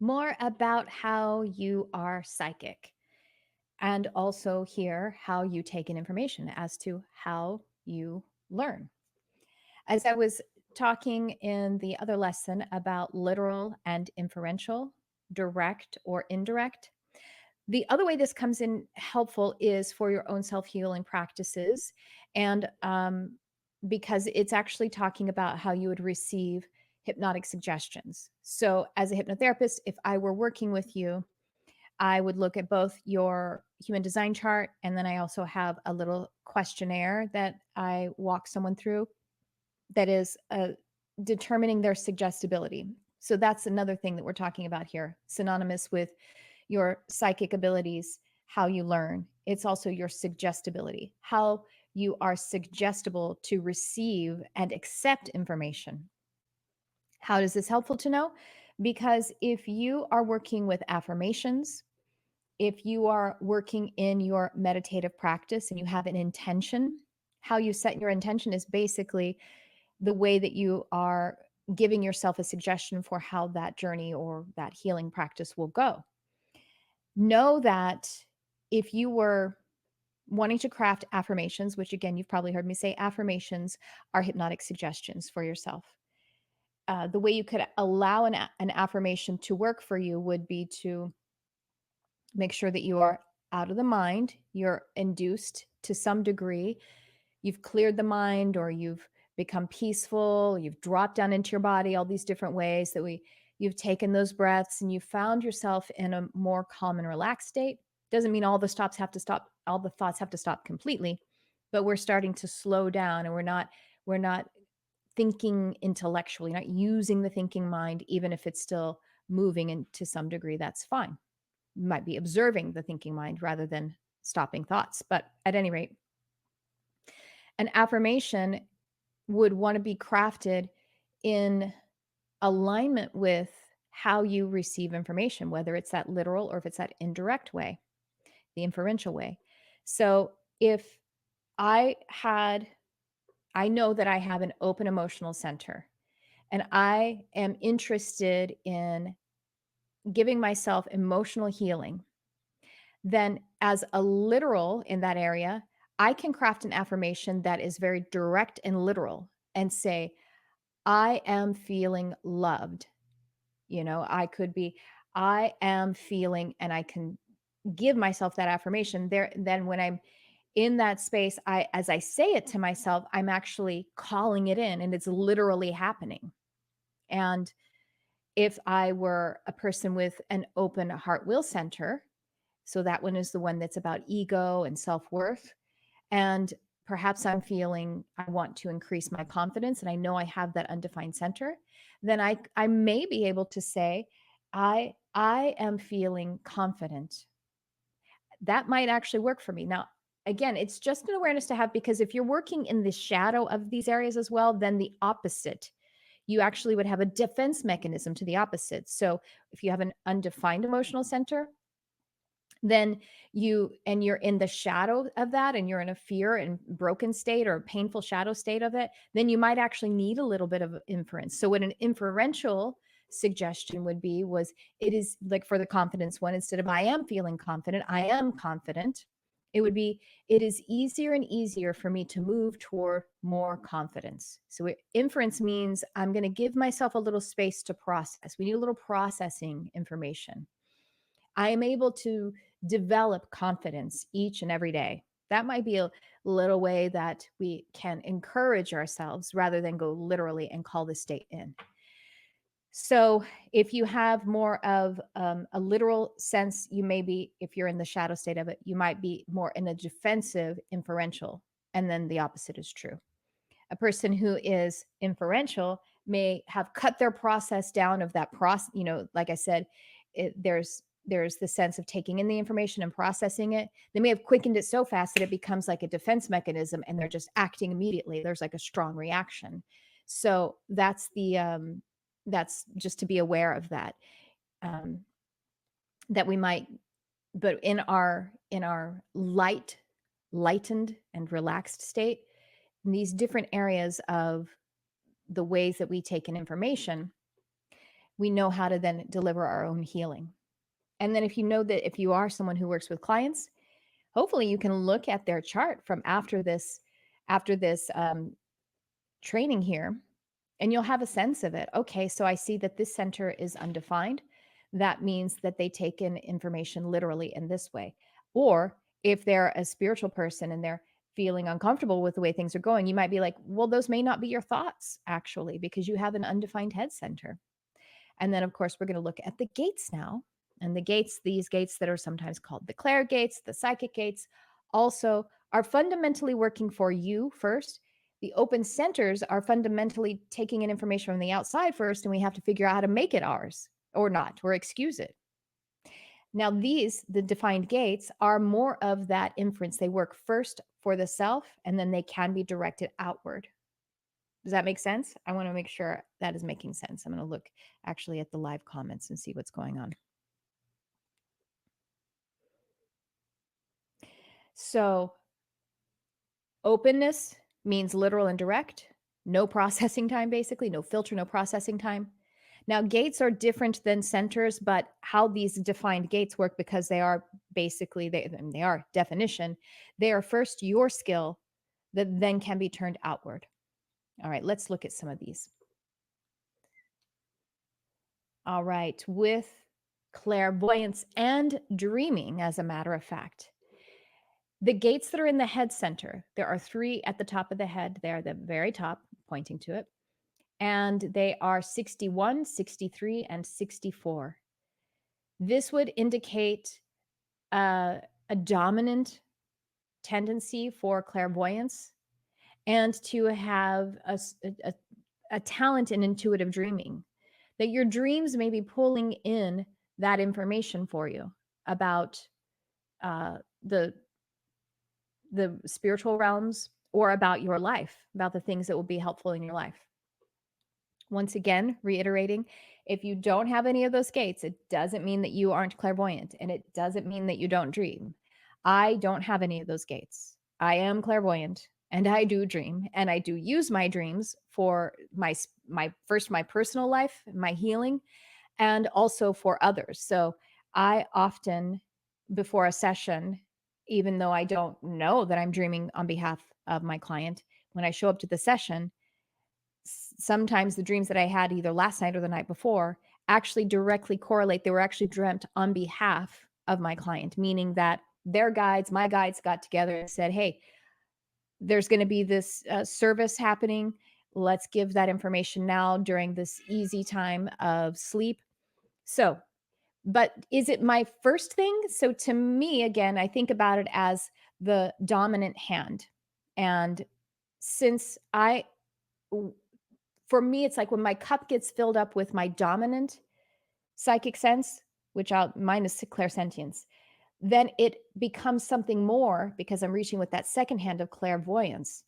more about how you are psychic and also hear how you take in information as to how you learn. As I was talking in the other lesson about literal and inferential, direct or indirect, the other way this comes in helpful is for your own self-healing practices and because it's actually talking about how you would receive hypnotic suggestions. So as a hypnotherapist, if I were working with you, I would look at both your human design chart and then I also have a little questionnaire that I walk someone through that is determining their suggestibility. So that's another thing that we're talking about here, synonymous with your psychic abilities, how you learn. It's also your suggestibility, how you are suggestible to receive and accept information. How is this helpful to know? Because if you are working with affirmations, if you are working in your meditative practice and you have an intention, how you set your intention is basically the way that you are giving yourself a suggestion for how that journey or that healing practice will go. Know that if you were wanting to craft affirmations, which again, you've probably heard me say, affirmations are hypnotic suggestions for yourself. The way you could allow an affirmation to work for you would be to make sure that you are out of the mind, you're induced to some degree, you've cleared the mind or you've become peaceful, you've dropped down into your body, all these different ways that you've taken those breaths and you found yourself in a more calm and relaxed state. Doesn't mean all the stops have to stop, all the thoughts have to stop completely, but we're starting to slow down and we're not thinking intellectually, not using the thinking mind, even if it's still moving and to some degree, that's fine. You might be observing the thinking mind rather than stopping thoughts. But at any rate, an affirmation would want to be crafted in alignment with how you receive information, whether it's that literal or if it's that indirect way, the inferential way. So if I had, I know that I have an open emotional center and I am interested in giving myself emotional healing, then as a literal in that area, I can craft an affirmation that is very direct and literal and say, I am feeling loved. I could be, I am feeling, and I can give myself that affirmation there. Then when I'm in that space, as I say it to myself, I'm actually calling it in and it's literally happening. And if I were a person with an open heart will center, so that one is the one that's about ego and self worth. And perhaps I'm feeling I want to increase my confidence and I know I have that undefined center, then I may be able to say, I am feeling confident. That might actually work for me. Now, again, it's just an awareness to have because if you're working in the shadow of these areas as well, then the opposite. You actually would have a defense mechanism to the opposite. So if you have an undefined emotional center, then you're in the shadow of that and you're in a fear and broken state or a painful shadow state of it, then you might actually need a little bit of inference. So what an inferential suggestion would be was it is like for the confidence one, instead of I am feeling confident, I am confident. It would be it is easier and easier for me to move toward more confidence. So inference means I'm going to give myself a little space to process. We need a little processing information. I am able to develop confidence each and every day. That might be a little way that we can encourage ourselves rather than go literally and call the state in. So, if you have more of a literal sense, you may be, if you're in the shadow state of it, you might be more in a defensive inferential, and then the opposite is true. A person who is inferential may have cut their process down of that process. Like I said, there's the sense of taking in the information and processing it. They may have quickened it so fast that it becomes like a defense mechanism and they're just acting immediately. There's like a strong reaction. So that's just to be aware of that. Um, that we might, but in our lightened and relaxed state, in these different areas of the ways that we take in information, we know how to then deliver our own healing. And then if you know that if you are someone who works with clients, hopefully you can look at their chart from after this training here, and you'll have a sense of it. Okay, so I see that this center is undefined. That means that they take in information literally in this way. Or if they're a spiritual person and they're feeling uncomfortable with the way things are going, you might be like, well, those may not be your thoughts actually, because you have an undefined head center. And then, of course, we're going to look at the gates now. And the gates, these gates that are sometimes called the Claire gates, the psychic gates, also are fundamentally working for you first. The open centers are fundamentally taking in information from the outside first, and we have to figure out how to make it ours or not, or excuse it. Now, these, the defined gates, are more of that inference. They work first for the self, and then they can be directed outward. Does that make sense? I want to make sure that is making sense. I'm going to look actually at the live comments and see what's going on. So, openness means literal and direct, no processing time, basically, no filter, no processing time. Now, gates are different than centers, but how these defined gates work, because they are basically, they are definition, they are first your skill that then can be turned outward. All right, let's look at some of these. All right, with clairvoyance and dreaming, as a matter of fact. The gates that are in the head center, there are 3 at the top of the head. They are the very top, pointing to it. And they are 61, 63, and 64. This would indicate a dominant tendency for clairvoyance and to have a talent in intuitive dreaming, that your dreams may be pulling in that information for you about the spiritual realms or about your life, about the things that will be helpful in your life. Once again, reiterating, if you don't have any of those gates, it doesn't mean that you aren't clairvoyant, and it doesn't mean that you don't dream. I don't have any of those gates. I am clairvoyant, and I do dream, and I do use my dreams for my personal life, my healing, and also for others. So I often, before a session, even though I don't know that I'm dreaming on behalf of my client, when I show up to the session, sometimes the dreams that I had either last night or the night before actually directly correlate. They were actually dreamt on behalf of my client, meaning that their guides, my guides, got together and said, hey, there's going to be this service happening. Let's give that information now during this easy time of sleep. So, but is it my first thing? So to me, again, I think about it as the dominant hand. And since for me, it's like when my cup gets filled up with my dominant psychic sense, which mine is clairsentience, then it becomes something more because I'm reaching with that second hand of clairvoyance.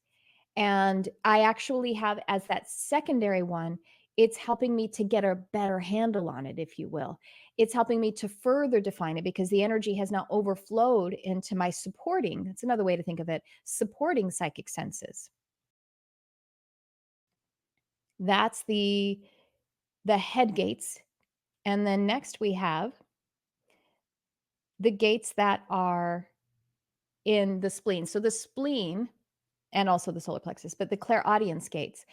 And I actually have, as that secondary one, it's helping me to get a better handle on it, if you will. It's helping me to further define it because the energy has now overflowed into my supporting. That's another way to think of it, supporting psychic senses. That's the head gates. And then next we have the gates that are in the spleen. So the spleen and also the solar plexus, but the clairaudience gates.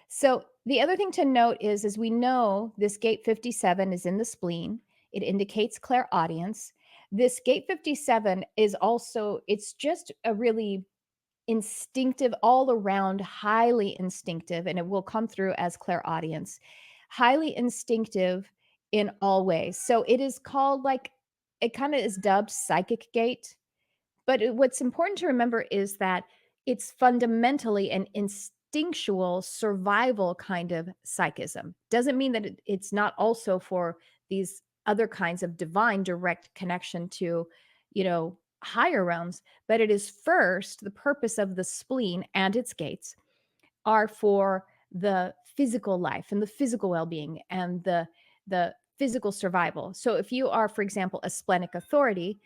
So the other thing to note is, as we know, this gate 57 is in the spleen. It indicates clairaudience. This gate 57 is also, it's just a really instinctive, all around, highly instinctive, and it will come through as clairaudience, highly instinctive in all ways. So it is called, like, it kind of is dubbed psychic gate. But what's important to remember is that it's fundamentally an instinctual survival kind of psychism. Doesn't mean that it's not also for these other kinds of divine direct connection to, higher realms, but it is first the purpose of the spleen and its gates are for the physical life and the physical well-being and the physical survival. So if you are, for example, a splenic authority,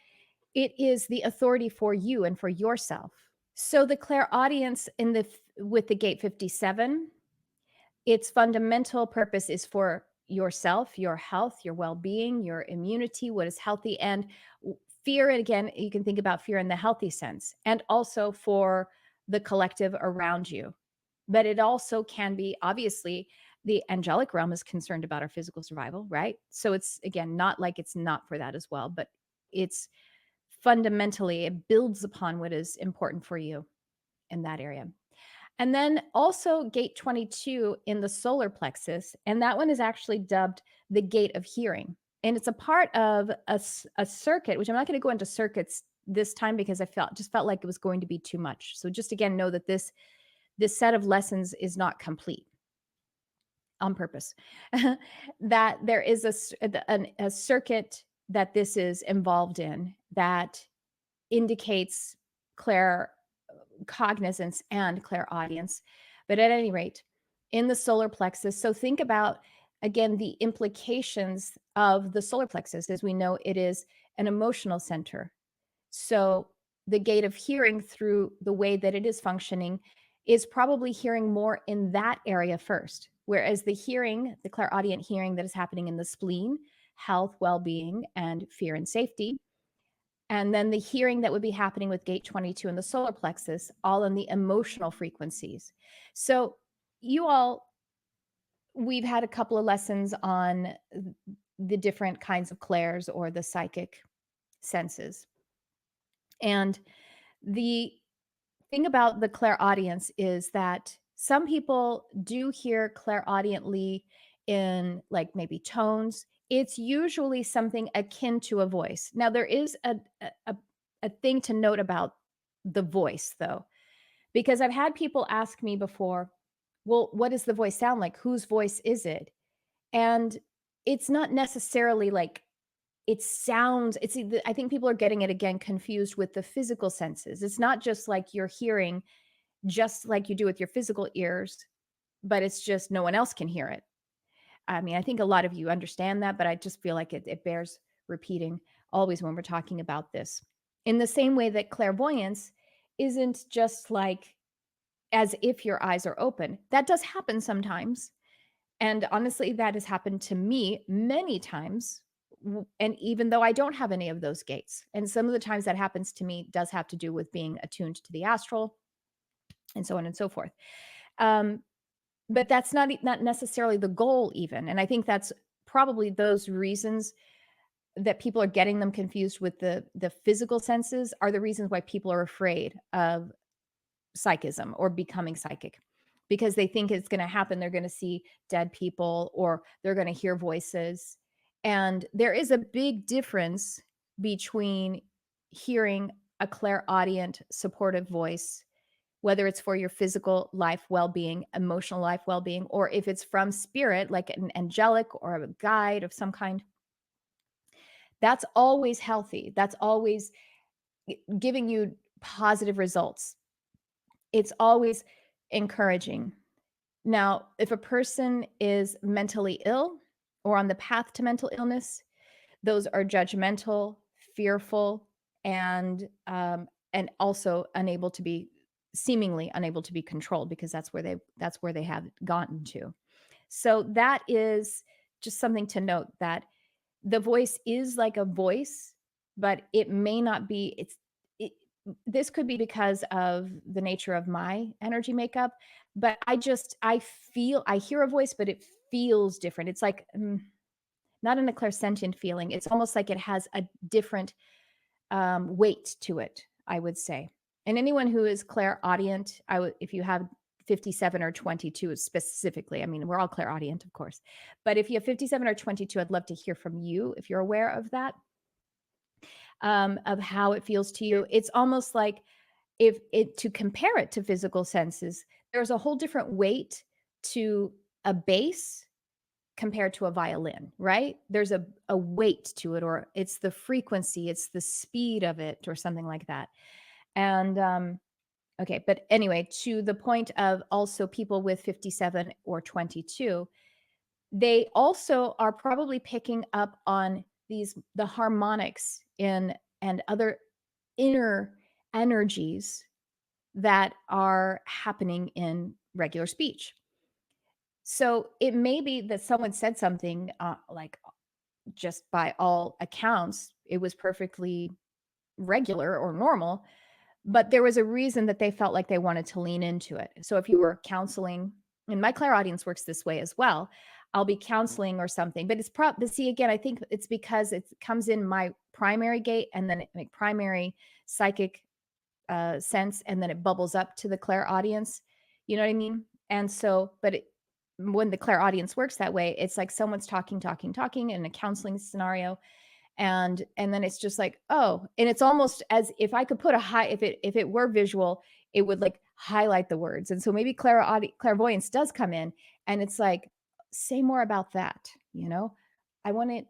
it is the authority for you and for yourself. So the clairaudience with the gate 57, its fundamental purpose is for yourself, your health, your well-being, your immunity, what is healthy, and fear. And again, you can think about fear in the healthy sense, and also for the collective around you. But it also can be, obviously, the angelic realm is concerned about our physical survival, right? So it's, again, not like it's not for that as well, but it's fundamentally, it builds upon what is important for you in that area. And then also gate 22 in the solar plexus, and that one is actually dubbed the gate of hearing. And it's a part of a circuit, which I'm not going to go into circuits this time because I felt like it was going to be too much. So just again, know that this set of lessons is not complete on purpose. That there is a circuit that this is involved in that indicates clair cognizance and clairaudience. But at any rate, in the solar plexus, so think about again the implications of the solar plexus. As we know, it is an emotional center. So the gate of hearing, through the way that it is functioning, is probably hearing more in that area first. Whereas the hearing, the clairaudient hearing that is happening in the spleen, health, well being, and fear and safety, and then the hearing that would be happening with gate 22 in the solar plexus, all in the emotional frequencies. So, you all, we've had a couple of lessons on the different kinds of clairs or the psychic senses. And the thing about the clairaudience is that some people do hear clairaudiently in like maybe tones. It's usually something akin to a voice. Now, there is a thing to note about the voice, though, because I've had people ask me before, well, what does the voice sound like? Whose voice is it? And it's not necessarily like it sounds, I think people are getting it again confused with the physical senses. It's not just like you're hearing just like you do with your physical ears, but it's just no one else can hear it. I mean, I think a lot of you understand that, but I just feel like it bears repeating always when we're talking about this. In the same way that clairvoyance isn't just like as if your eyes are open. That does happen sometimes. And honestly, that has happened to me many times. And even though I don't have any of those gates, and some of the times that happens to me does have to do with being attuned to the astral and so on and so forth. Um, but that's not necessarily the goal even. And I think that's probably those reasons that people are getting them confused with the physical senses are the reasons why people are afraid of psychism or becoming psychic, because they think it's going to happen. They're going to see dead people or they're going to hear voices. And there is a big difference between hearing a clairaudient supportive voice, whether it's for your physical life well-being, emotional life well-being, or if it's from spirit, like an angelic or a guide of some kind. That's always healthy. That's always giving you positive results. It's always encouraging. Now, if a person is mentally ill or on the path to mental illness, those are judgmental, fearful, and also unable to be seemingly unable to be controlled, because that's where they have gotten to. So that is just something to note, that the voice is like a voice, but it may not be. It, this could be because of the nature of my energy makeup, but I hear a voice, but it feels different. It's like not in a clairsentient feeling. It's almost like it has a different weight to it, I would say. And anyone who is clairaudient, if you have 57 or 22 specifically, I mean, we're all clairaudient, of course, but if you have 57 or 22, I'd love to hear from you if you're aware of that, of how it feels to you. It's almost like to compare it to physical senses, there's a whole different weight to a bass compared to a violin, right? There's a weight to it, or it's the frequency, it's the speed of it, or something like that. And okay, but anyway, to the point of also people with 57 or 22, they also are probably picking up on the harmonics in and other inner energies that are happening in regular speech. So it may be that someone said something, like, just by all accounts, it was perfectly regular or normal, but there was a reason that they felt like they wanted to lean into it. So if you were counseling, and my clairaudience works this way as well, I'll be counseling or something, but but see, again, I think it's because it comes in my primary gate and then my primary psychic sense, and then it bubbles up to the clairaudience. You know what I mean? And so, when the clairaudience works that way, it's like someone's talking, talking, talking in a counseling scenario, and then it's just like, oh, and it's almost as if I could put a high, if it were visual, it would like highlight the words. And so maybe clairvoyance does come in, and it's like, say more about that, you know? I want to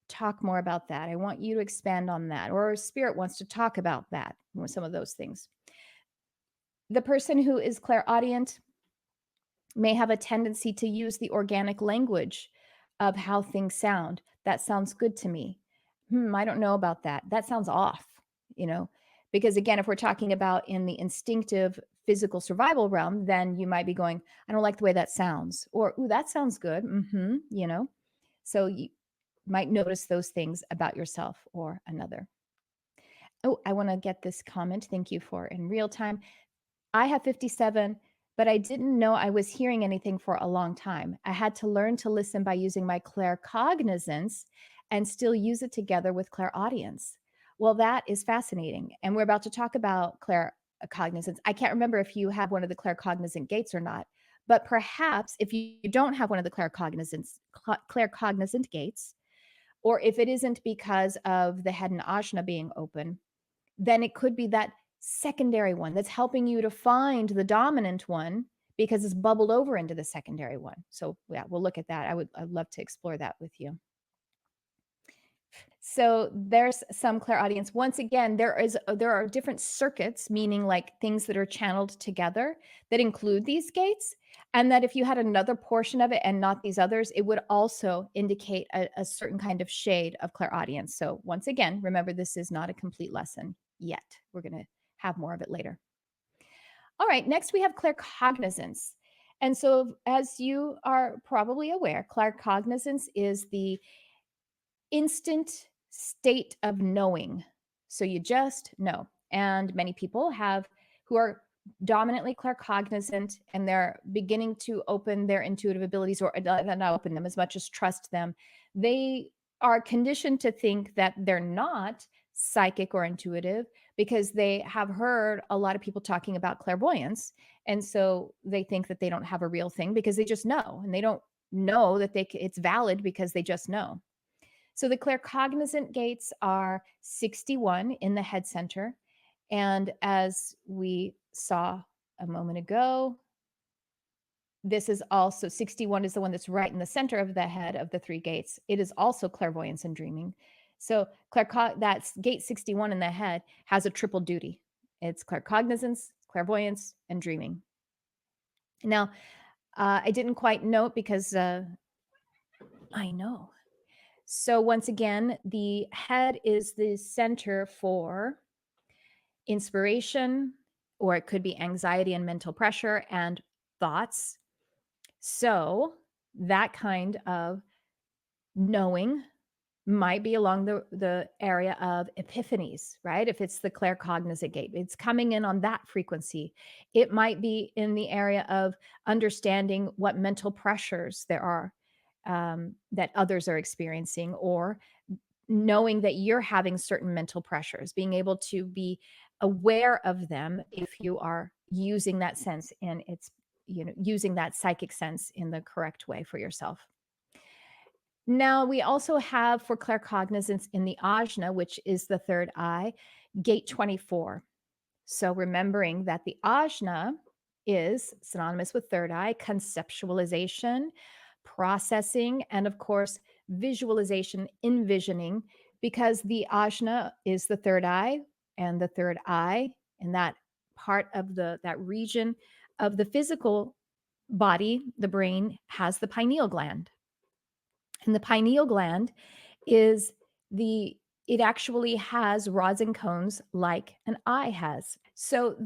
talk more about that. I want you to expand on that. Or spirit wants to talk about that, or some of those things. The person who is clairaudient may have a tendency to use the organic language of how things sound. That sounds good to me. I don't know about that. That sounds off, you know, because again, if we're talking about in the instinctive physical survival realm, then you might be going, I don't like the way that sounds, or, ooh, that sounds good. You know, so you might notice those things about yourself or another. Oh, I want to get this comment. Thank you for in real time. I have 57, but I didn't know I was hearing anything for a long time. I had to learn to listen by using my claircognizance and still use it together with clairaudience. Well, that is fascinating. And we're about to talk about claircognizance. I can't remember if you have one of the claircognizant gates or not, but perhaps if you don't have one of the claircognizant gates, or if it isn't because of the head and ajna being open, then it could be that secondary one that's helping you to find the dominant one because it's bubbled over into the secondary one. So yeah, we'll look at that. I'd love to explore that with you. So there's some clairaudience. Once again, there are different circuits, meaning like things that are channeled together that include these gates. And that if you had another portion of it and not these others, it would also indicate a certain kind of shade of clairaudience. So once again, remember, this is not a complete lesson yet. We're going to have more of it later. All right, next we have claircognizance. And so, as you are probably aware, claircognizance is the instant state of knowing. So you just know. And many people who are dominantly claircognizant, and they're beginning to open their intuitive abilities, or not open them as much as trust them. They are conditioned to think that they're not psychic or intuitive because they have heard a lot of people talking about clairvoyance. And so they think that they don't have a real thing because they just know, and they don't know that it's valid because they just know. So the claircognizant gates are 61 in the head center. And as we saw a moment ago, this is also 61 is the one that's right in the center of the head of the three gates. It is also clairvoyance and dreaming. So that's gate 61 in the head has a triple duty. It's claircognizance, clairvoyance, and dreaming. Now, I didn't quite note because I know. So once again, the head is the center for inspiration, or it could be anxiety and mental pressure and thoughts. So that kind of knowing might be along the area of epiphanies, right? If it's the claircognizant gate, it's coming in on that frequency. It might be in the area of understanding what mental pressures there are, that others are experiencing, or knowing that you're having certain mental pressures, being able to be aware of them if you are using that sense, and it's, using that psychic sense in the correct way for yourself. Now, we also have for claircognizance in the ajna, which is the third eye, gate 24. So remembering that the ajna is synonymous with third eye, conceptualization, processing, and of course, visualization, envisioning, because the ajna is the third eye, and the third eye, and that part of that region of the physical body, the brain, has the pineal gland. And the pineal gland is it actually has rods and cones like an eye has. So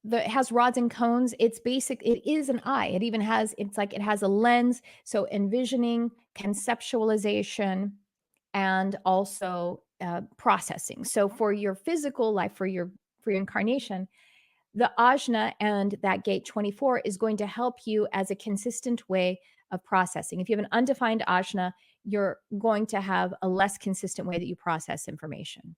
it has rods and cones. It is an eye. It even has, it's like it has a lens. So envisioning, conceptualization, and also processing. So for your physical life, for your incarnation, the ajna and that gate 24 is going to help you as a consistent way of processing. If you have an undefined ajna, you're going to have a less consistent way that you process information.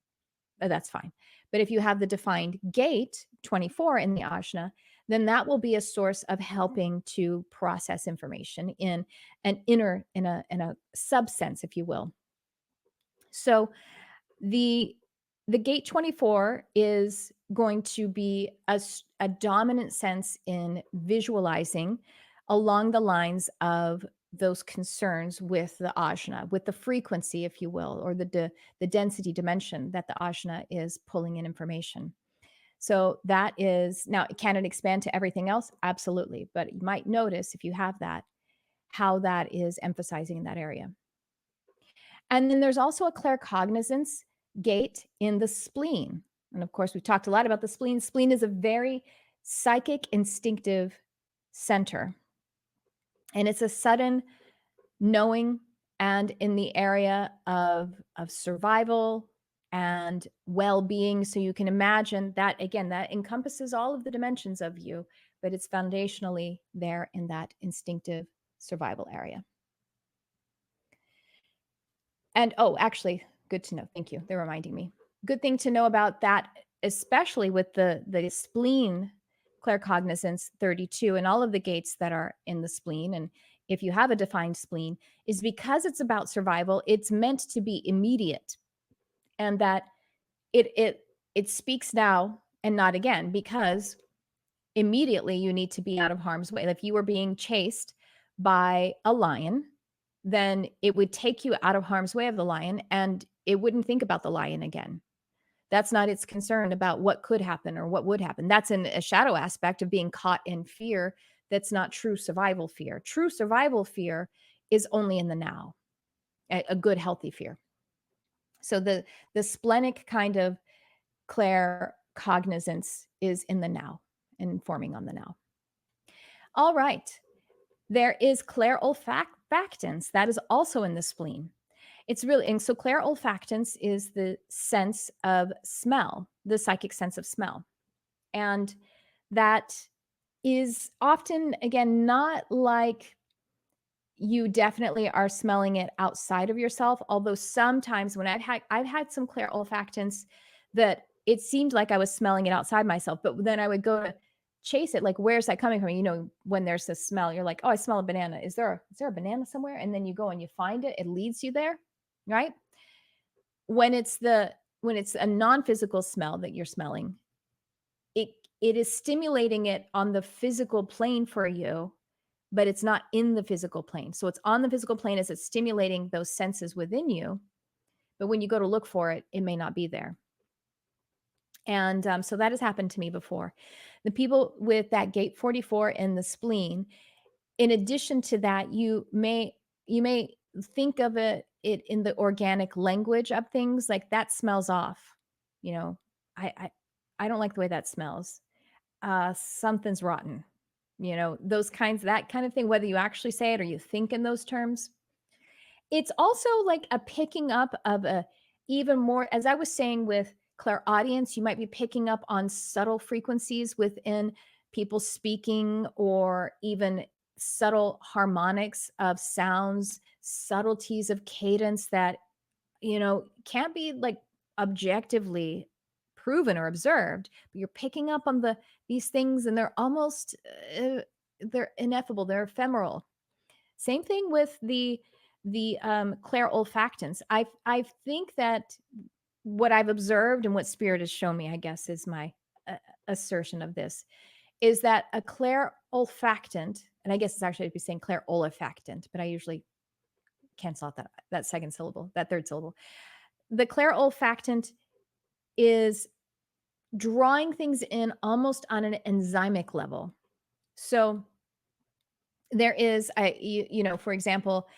That's fine. But if you have the defined gate 24 in the ajna, then that will be a source of helping to process information in an inner, in a subsense, if you will. So the the gate 24 is going to be a dominant sense in visualizing along the lines of those concerns with the ajna, with the frequency, if you will, or the density dimension that the ajna is pulling in information. So that is, now, can it expand to everything else? Absolutely. But you might notice, if you have that, how that is emphasizing in that area. And then there's also a claircognizance gate in the spleen. And of course, we've talked a lot about the spleen. Spleen is a very psychic, instinctive center. And it's a sudden knowing, and in the area of survival and well-being. So you can imagine that, again, that encompasses all of the dimensions of you, but it's foundationally there in that instinctive survival area. And oh, actually, good to know. Thank you. They're reminding me. Good thing to know about that, especially with the spleen claircognizance 32 and all of the gates that are in the spleen. And if you have a defined spleen, is because it's about survival, it's meant to be immediate. And that it speaks now and not again, because immediately you need to be out of harm's way. If you were being chased by a lion, then it would take you out of harm's way of the lion, and it wouldn't think about the lion again. That's not its concern about what could happen or what would happen. That's a shadow aspect of being caught in fear. That's not true survival fear. True survival fear is only in the now, a good, healthy fear. So the splenic kind of claircognizance is in the now and forming on the now. All right. There is clairolfactance. That is also in the spleen. It's really, and so clairolfactance is the sense of smell, the psychic sense of smell. And that is often, again, not like you definitely are smelling it outside of yourself. Although sometimes when I've had some clairolfactance that it seemed like I was smelling it outside myself, but then I would go to chase it. Like, where's that coming from? You know, when there's this smell, you're like, oh, I smell a banana. Is there a banana somewhere? And then you go and you find it. It leads you there, right? When it's a non-physical smell that you're smelling, it it is stimulating it on the physical plane for you, but it's not in the physical plane. So it's on the physical plane as it's stimulating those senses within you. But when you go to look for it, it may not be there. And so that has happened to me before. The people with that gate 44 in the spleen, in addition to that, you may think of it in the organic language of things, like that smells off. You know, I I, I don't like the way that smells. Something's rotten. You know, that kind of thing, whether you actually say it or you think in those terms. It's also like a picking up of a even more, as I was saying with clairaudience, you might be picking up on subtle frequencies within people speaking, or even subtle harmonics of sounds, subtleties of cadence that, can't be like objectively proven or observed, but you're picking up on these things, and they're almost they're ineffable, they're ephemeral. Same thing with the clairolfactance. I think that what I've observed and what spirit has shown me, I guess, is my assertion of this, is that a clairolfactant, and I guess it's actually, I'd be saying clairolfactant, but I usually cancel out that second syllable, that third syllable. The clairolfactant is drawing things in almost on an enzymic level. So there is, for example,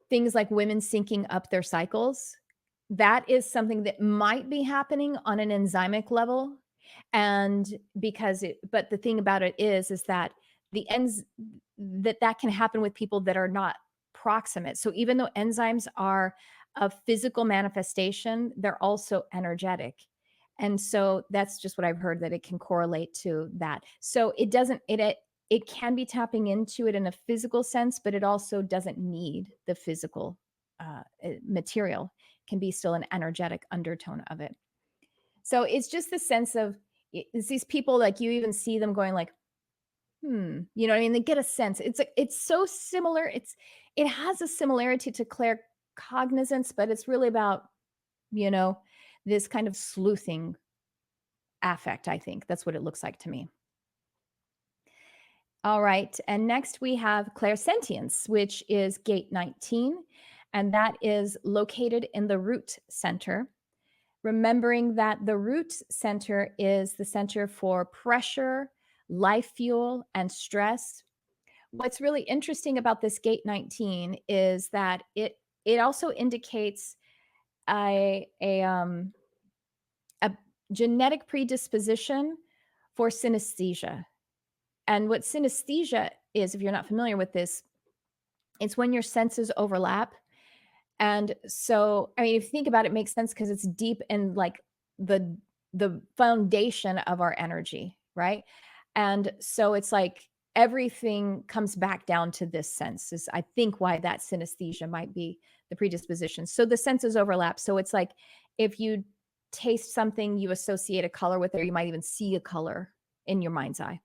things like women syncing up their cycles. That is something that might be happening on an enzymic level. And but the thing about it is that the ends that can happen with people that are not proximate. So even though enzymes are a physical manifestation, they're also energetic. And so that's just what I've heard, that it can correlate to that. So it can be tapping into it in a physical sense, but it also doesn't need the physical material. It can be still an energetic undertone of it. So it's just the sense of, it's these people, like you even see them going like, you know what I mean? They get a sense. It's so similar. It has a similarity to claircognizance, but it's really about, you know, this kind of sleuthing affect, I think. That's what it looks like to me. All right. And next we have clairsentience, which is gate 19, and that is located in the root center. Remembering that the root center is the center for pressure, life fuel, and stress. What's really interesting about this gate 19 is that it also indicates a a genetic predisposition for synesthesia. And what synesthesia is, if you're not familiar with this, it's when your senses overlap. And so, I mean, if you think about it, it makes sense because it's deep in like the the foundation of our energy, right? And so it's like everything comes back down to this sense, is I think why that synesthesia might be the predisposition. So the senses overlap. So it's like if you taste something, you associate a color with it, or you might even see a color in your mind's eye,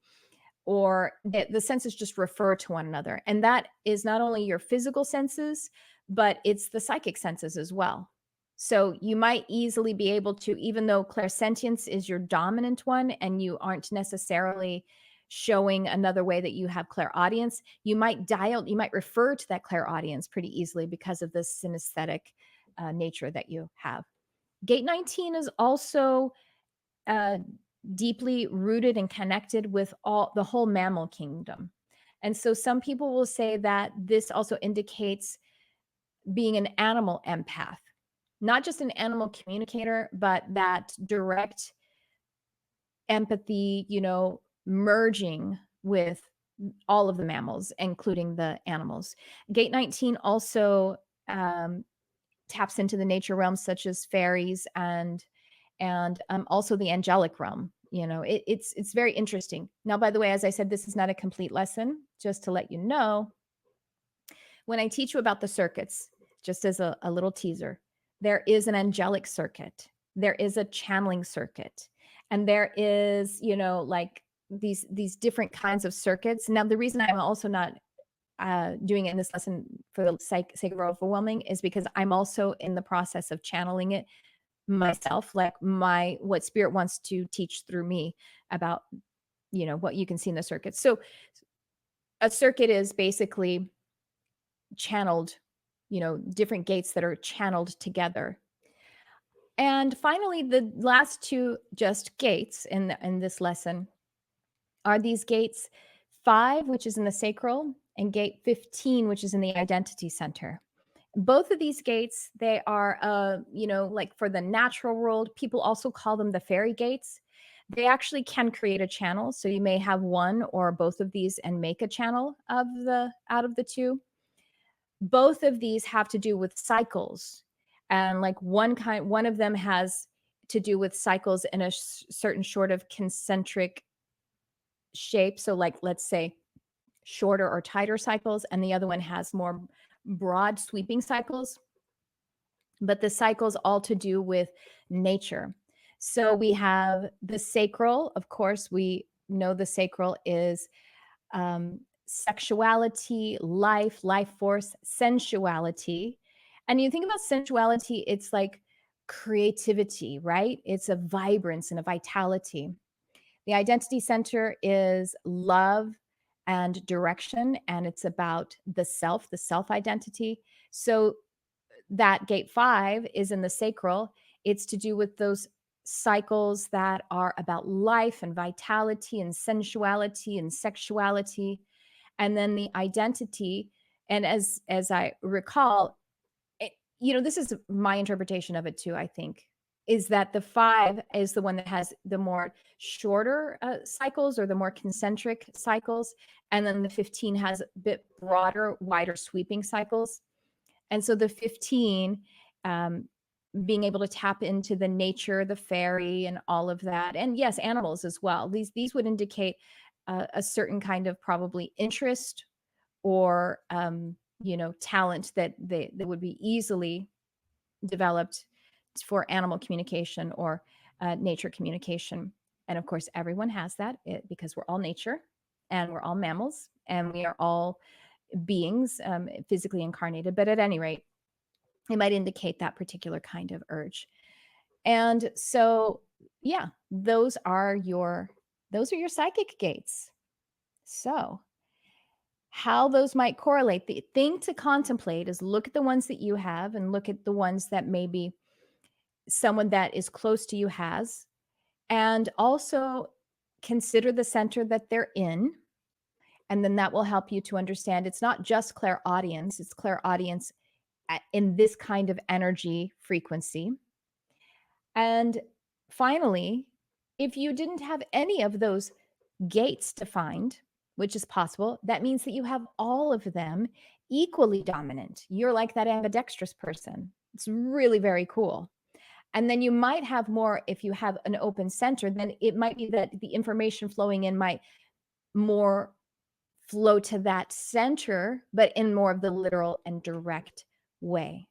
or the senses just refer to one another. And that is not only your physical senses, but it's the psychic senses as well. So you might easily be able to, even though clairsentience is your dominant one and you aren't necessarily showing another way that you have clairaudience, you might refer to that clairaudience pretty easily because of the synesthetic nature that you have. Gate 19 is also uh, deeply rooted and connected with all the whole mammal kingdom. And so some people will say that this also indicates being an animal empath, not just an animal communicator, but that direct empathy, merging with all of the mammals, including the animals. Gate 19 also um, taps into the nature realms such as fairies and also the angelic realm. It's very interesting. Now, by the way, as I said, this is not a complete lesson. Just to let you know, when I teach you about the circuits, just as a little teaser, there is an angelic circuit, there is a channeling circuit, and there is, like these different kinds of circuits. Now, the reason I'm also not doing it in this lesson for the sake of overwhelming is because I'm also in the process of channeling it myself, like what spirit wants to teach through me about, what you can see in the circuit. So a circuit is basically channeled, different gates that are channeled together. And finally, the last two just gates in this lesson are these gates 5, which is in the sacral, and gate 15, which is in the identity center. Both of these gates, they are, like for the natural world, people also call them the fairy gates. They actually can create a channel. So you may have one or both of these and make a channel out of the two. Both of these have to do with cycles. And like one of them has to do with cycles in a certain sort of concentric shape. So like, let's say shorter or tighter cycles, and the other one has more broad sweeping cycles, but the cycles all to do with nature. So we have the sacral. Of course, we know the sacral is sexuality, life force, sensuality. And you think about sensuality, it's like creativity, right? It's a vibrance and a vitality. The identity center is love and direction, and it's about the self identity. So that gate 5 is in the sacral. It's to do with those cycles that are about life and vitality and sensuality and sexuality. And then the identity, and as I recall, this is my interpretation of it too, I think. is that the 5 is the one that has the more shorter cycles, or the more concentric cycles. And then the 15 has a bit broader, wider sweeping cycles. And so the 15, um, being able to tap into the nature, the fairy, and all of that, and yes, animals as well. These would indicate a certain kind of probably interest, or talent that would be easily developed for animal communication, or nature communication. And of course, everyone has that, because we're all nature, and we're all mammals, and we are all beings, physically incarnated. But at any rate, it might indicate that particular kind of urge. And so, yeah, those are your psychic gates. So, how those might correlate, the thing to contemplate is look at the ones that you have, and look at the ones that maybe someone that is close to you has, and also consider the center that they're in. And then that will help you to understand it's not just clairaudience, it's clairaudience in this kind of energy frequency. And finally, if you didn't have any of those gates defined, which is possible, that means that you have all of them equally dominant. You're like that ambidextrous person. It's really very cool. And then you might have more if you have an open center, then it might be that the information flowing in might more flow to that center, but in more of the literal and direct way.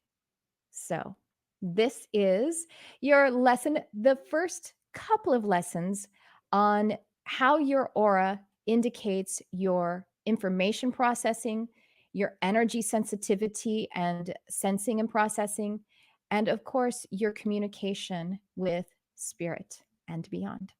So, this is your lesson, the first couple of lessons on how your aura indicates your information processing, your energy sensitivity and sensing and processing, and of course, your communication with spirit and beyond.